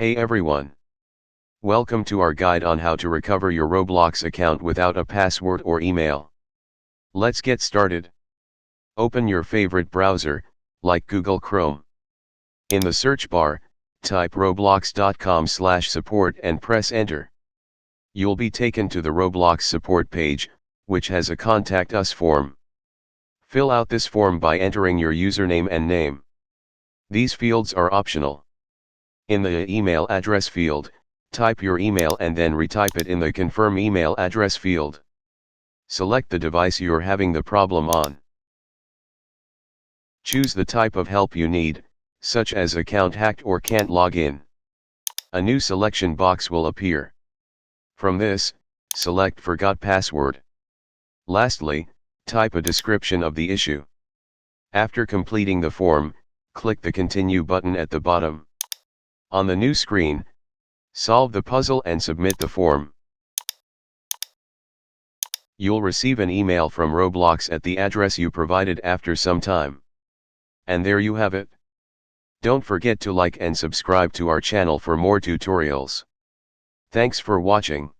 Hey everyone. Welcome to our guide on how to recover your Roblox account without a password or email. Let's get started. Open your favorite browser, like Google Chrome. In the search bar, type roblox.com/support and press enter. You'll be taken to the Roblox Support page, which has a Contact Us form. Fill out this form by entering your username and name. These fields are optional. In the email address field, type your email and then retype it in the confirm email address field. Select the device you're having the problem on. Choose the type of help you need, such as account hacked or can't log in. A new selection box will appear. From this, select Forgot Password. Lastly, type a description of the issue. After completing the form, click the Continue button at the bottom. On the new screen, solve the puzzle and submit the form. You'll receive an email from Roblox at the address you provided after some time. And there you have it. Don't forget to like and subscribe to our channel for more tutorials. Thanks for watching.